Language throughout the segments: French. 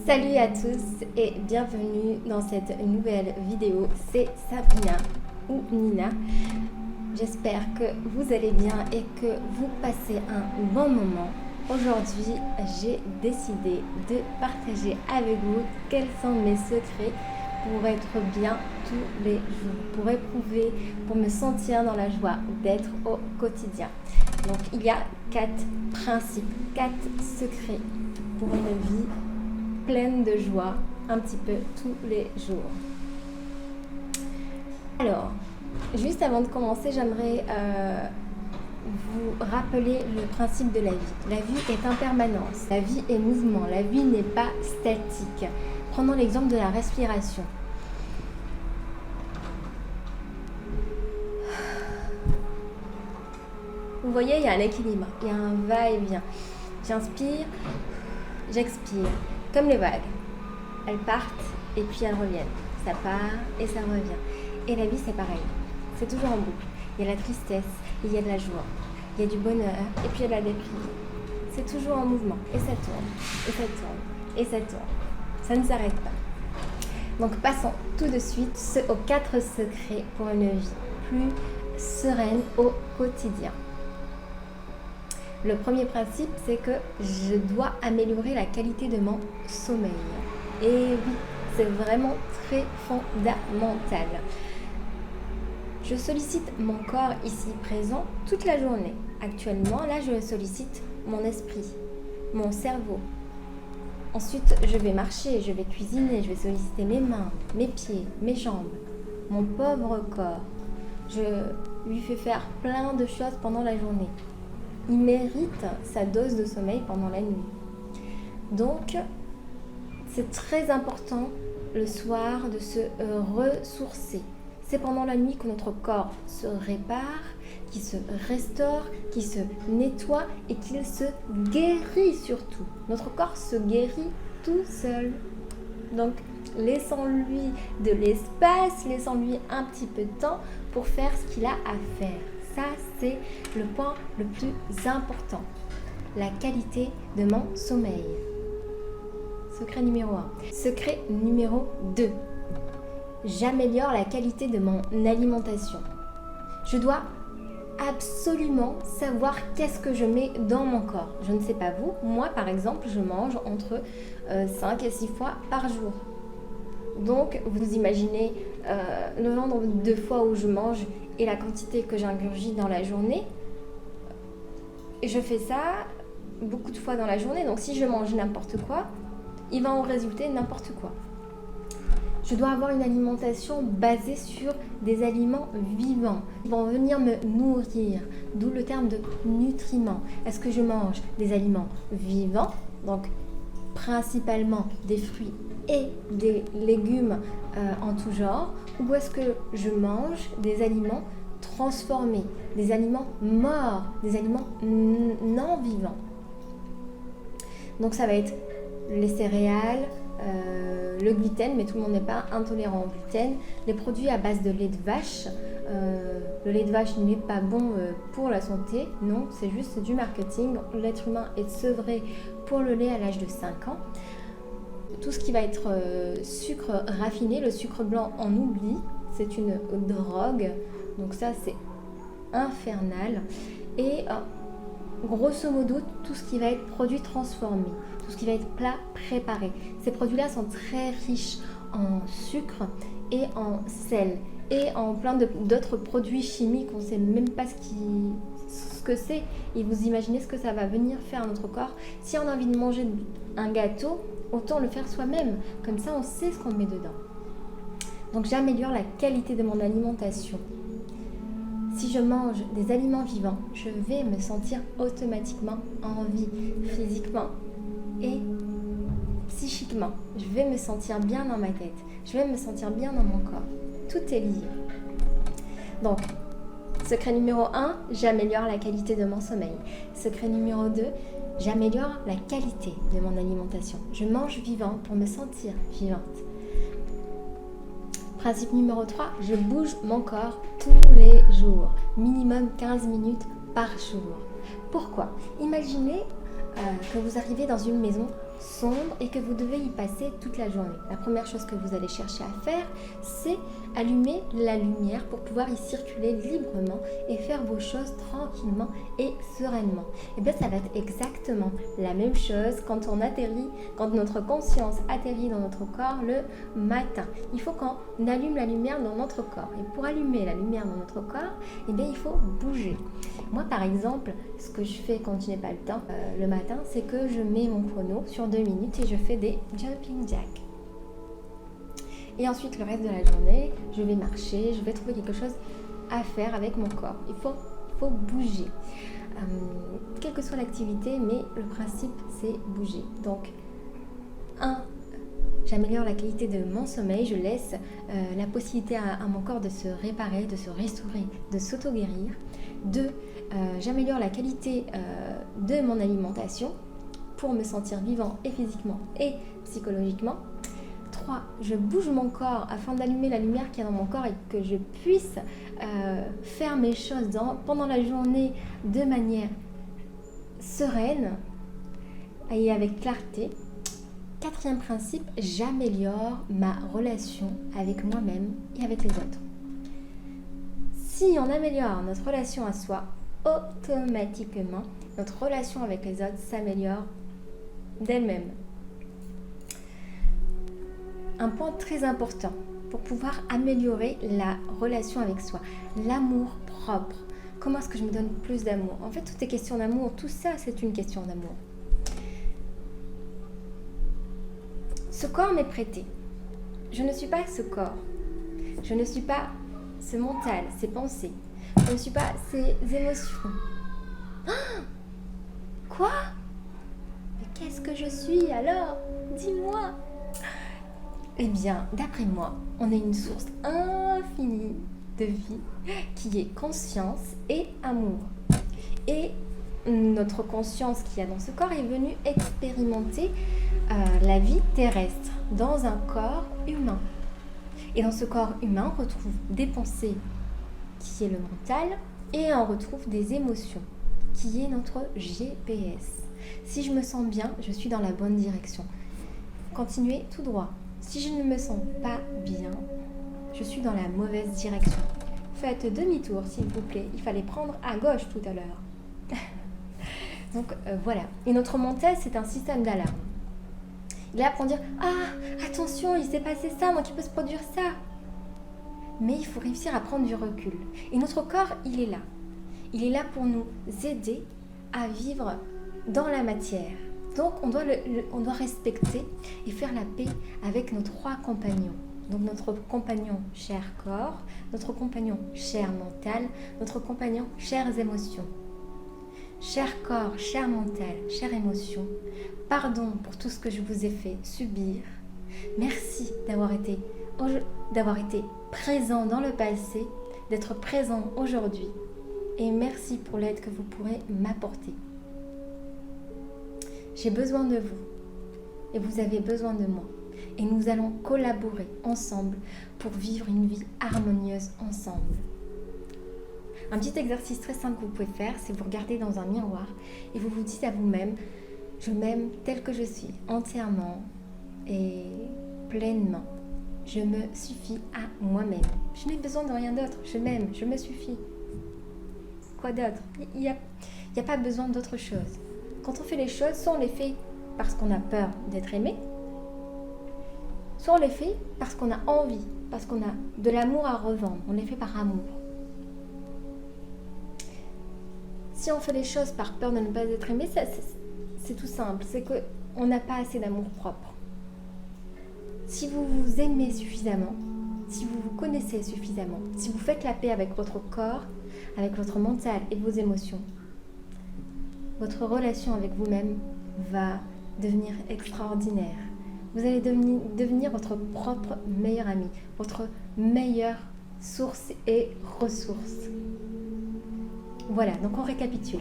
Salut à tous et bienvenue dans cette nouvelle vidéo. C'est Sabrina ou Nina. J'espère que vous allez bien et que vous passez un bon moment. Aujourd'hui, j'ai décidé de partager avec vous quels sont mes secrets pour être bien tous les jours, pour éprouver, pour me sentir dans la joie d'être au quotidien. Donc il y a 4 principes, 4 secrets pour une vie pleine de joie, un petit peu tous les jours. Alors, juste avant de commencer, j'aimerais vous rappeler le principe de la vie. La vie est impermanence, la vie est mouvement, la vie n'est pas statique. Prenons l'exemple de la respiration. Vous voyez, il y a un équilibre, il y a un va-et-vient. J'inspire, j'expire. Comme les vagues, elles partent et puis elles reviennent. Ça part et ça revient. Et la vie, c'est pareil. C'est toujours en boucle. Il y a la tristesse, il y a de la joie, il y a du bonheur et puis il y a de la déprime. C'est toujours en mouvement. Et ça tourne, et ça tourne, et ça tourne. Ça ne s'arrête pas. Donc passons tout de suite aux 4 secrets pour une vie plus sereine au quotidien. Le premier principe, c'est que je dois améliorer la qualité de mon sommeil. Et oui, c'est vraiment très fondamental. Je sollicite mon corps ici présent toute la journée. Actuellement, là, je sollicite mon esprit, mon cerveau. Ensuite, je vais marcher, je vais cuisiner, je vais solliciter mes mains, mes pieds, mes jambes, mon pauvre corps. Je lui fais faire plein de choses pendant la journée. Il mérite sa dose de sommeil pendant la nuit. Donc, c'est très important le soir de se ressourcer. C'est pendant la nuit que notre corps se répare, qu'il se restaure, qu'il se nettoie et qu'il se guérit surtout. Notre corps se guérit tout seul. Donc, laissons-lui de l'espace, laissons-lui un petit peu de temps pour faire ce qu'il a à faire. Ça, c'est le point le plus important. La qualité de mon sommeil. Secret numéro 1. Secret numéro 2. J'améliore la qualité de mon alimentation. Je dois absolument savoir qu'est-ce que je mets dans mon corps. Je ne sais pas vous, moi par exemple, je mange entre 5 et 6 fois par jour. Donc, vous imaginez le nombre de fois où je mange et la quantité que j'ingurgite dans la journée. Je fais ça beaucoup de fois dans la journée. Donc, si je mange n'importe quoi, il va en résulter n'importe quoi. Je dois avoir une alimentation basée sur des aliments vivants. Ils vont venir me nourrir, d'où le terme de nutriments. Est-ce que je mange des aliments vivants, donc principalement des fruits et des légumes en tout genre, ou est-ce que je mange des aliments transformés, des aliments morts, des aliments non vivants? Donc ça va être les céréales, le gluten, mais tout le monde n'est pas intolérant au gluten, les produits à base de lait de vache. Le lait de vache n'est pas bon pour la santé, non, c'est juste du marketing. L'être humain est sevré pour le lait à l'âge de 5 ans. Tout ce qui va être sucre raffiné, le sucre blanc on oublie, c'est une drogue, donc ça c'est infernal. Et grosso modo, tout ce qui va être produit transformé, tout ce qui va être plat préparé. Ces produits-là sont très riches en sucre et en sel et en plein d'autres produits chimiques, on ne sait même pas ce que c'est. Et vous imaginez ce que ça va venir faire à notre corps. Si on a envie de manger un gâteau, autant le faire soi-même. Comme ça, on sait ce qu'on met dedans. Donc, j'améliore la qualité de mon alimentation. Si je mange des aliments vivants, je vais me sentir automatiquement en vie, physiquement et psychiquement. Je vais me sentir bien dans ma tête. Je vais me sentir bien dans mon corps. Tout est lié. Donc, secret numéro 1, j'améliore la qualité de mon sommeil. Secret numéro 2, j'améliore la qualité de mon alimentation. Je mange vivant pour me sentir vivante. Principe numéro 3, je bouge mon corps tous les jours. Minimum 15 minutes par jour. Pourquoi? Imaginez que vous arrivez dans une maison sombre et que vous devez y passer toute la journée. La première chose que vous allez chercher à faire, c'est allumer la lumière pour pouvoir y circuler librement et faire vos choses tranquillement et sereinement. Et bien ça va être exactement la même chose quand on atterrit, quand notre conscience atterrit dans notre corps le matin. Il faut qu'on allume la lumière dans notre corps. Et pour allumer la lumière dans notre corps, eh bien il faut bouger. Moi par exemple, ce que je fais quand je n'ai pas le temps le matin, c'est que je mets mon chrono sur 2 minutes et je fais des jumping jacks. Et ensuite, le reste de la journée, je vais marcher, je vais trouver quelque chose à faire avec mon corps. Il faut bouger. Quelle que soit l'activité, mais le principe, c'est bouger. Donc, 1, j'améliore la qualité de mon sommeil, je laisse la possibilité à mon corps de se réparer, de se restaurer, de s'auto-guérir. 2, j'améliore la qualité de mon alimentation pour me sentir vivant et physiquement et psychologiquement. 3, je bouge mon corps afin d'allumer la lumière qu'il y a dans mon corps et que je puisse faire mes choses pendant la journée de manière sereine et avec clarté. 4e principe, j'améliore ma relation avec moi-même et avec les autres. Si on améliore notre relation à soi, automatiquement, notre relation avec les autres s'améliore d'elle-même. Un point très important pour pouvoir améliorer la relation avec soi, l'amour propre. Comment est-ce que je me donne plus d'amour? En fait, tout est question d'amour, tout ça c'est une question d'amour. Ce corps m'est prêté. Je ne suis pas ce corps. Je ne suis pas ce mental, ces pensées. Je ne suis pas ces émotions. Quoi? Mais qu'est-ce que je suis alors? Dis-moi. Eh bien, d'après moi, on est une source infinie de vie qui est conscience et amour. Et notre conscience qu'il y a dans ce corps est venue expérimenter la vie terrestre dans un corps humain. Et dans ce corps humain, on retrouve des pensées qui est le mental et on retrouve des émotions qui est notre GPS. Si je me sens bien, je suis dans la bonne direction. Continuez tout droit. Si je ne me sens pas bien, je suis dans la mauvaise direction. Faites demi-tour s'il vous plaît. Il fallait prendre à gauche tout à l'heure. Donc voilà. Et notre mental, c'est un système d'alarme. Il est là pour dire « Ah, attention, il s'est passé ça, donc il peut se produire ça. » Mais il faut réussir à prendre du recul. Et notre corps, il est là. Il est là pour nous aider à vivre dans la matière. Donc on doit respecter et faire la paix avec nos 3 compagnons. Donc notre compagnon cher corps, notre compagnon cher mental, notre compagnon chères émotions. Cher corps, cher mental, chère émotion, pardon pour tout ce que je vous ai fait subir. Merci d'avoir été présent dans le passé, d'être présent aujourd'hui. Et merci pour l'aide que vous pourrez m'apporter. J'ai besoin de vous et vous avez besoin de moi. Et nous allons collaborer ensemble pour vivre une vie harmonieuse ensemble. Un petit exercice très simple que vous pouvez faire, c'est vous regarder dans un miroir et vous vous dites à vous-même, je m'aime tel que je suis, entièrement et pleinement. Je me suffis à moi-même. Je n'ai besoin de rien d'autre. Je m'aime, je me suffis. Quoi d'autre? Il n'y a pas besoin d'autre chose. Quand on fait les choses, soit on les fait parce qu'on a peur d'être aimé, soit on les fait parce qu'on a envie, parce qu'on a de l'amour à revendre. On les fait par amour. Si on fait les choses par peur de ne pas être aimé, c'est tout simple. C'est qu'on n'a pas assez d'amour propre. Si vous vous aimez suffisamment, si vous vous connaissez suffisamment, si vous faites la paix avec votre corps, avec votre mental et vos émotions, votre relation avec vous-même va devenir extraordinaire. Vous allez devenir votre propre meilleur ami, votre meilleure source et ressource. Voilà, donc on récapitule.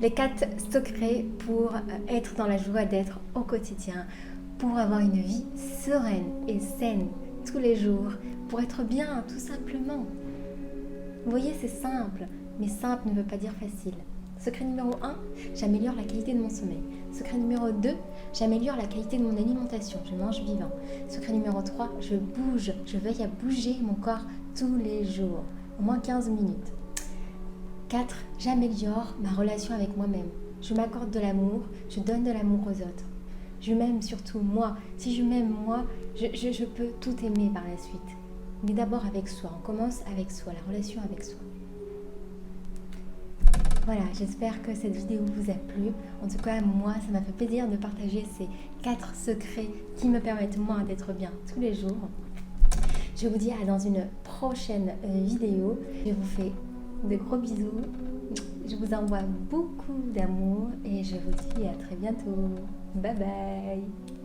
Les 4 secrets pour être dans la joie d'être au quotidien, pour avoir une vie sereine et saine tous les jours, pour être bien tout simplement. Vous voyez, c'est simple, mais simple ne veut pas dire facile. Secret numéro 1, j'améliore la qualité de mon sommeil. Secret numéro 2, j'améliore la qualité de mon alimentation, je mange vivant. Secret numéro 3, je bouge, je veille à bouger mon corps tous les jours, au moins 15 minutes. 4, j'améliore ma relation avec moi-même. Je m'accorde de l'amour, je donne de l'amour aux autres. Je m'aime surtout moi. Si je m'aime moi, je peux tout aimer par la suite. Mais d'abord avec soi, on commence avec soi, la relation avec soi. Voilà, j'espère que cette vidéo vous a plu. En tout cas, moi, ça m'a fait plaisir de partager ces 4 secrets qui me permettent, moi, d'être bien tous les jours. Je vous dis à dans une prochaine vidéo. Je vous fais de gros bisous. Je vous envoie beaucoup d'amour et je vous dis à très bientôt. Bye bye.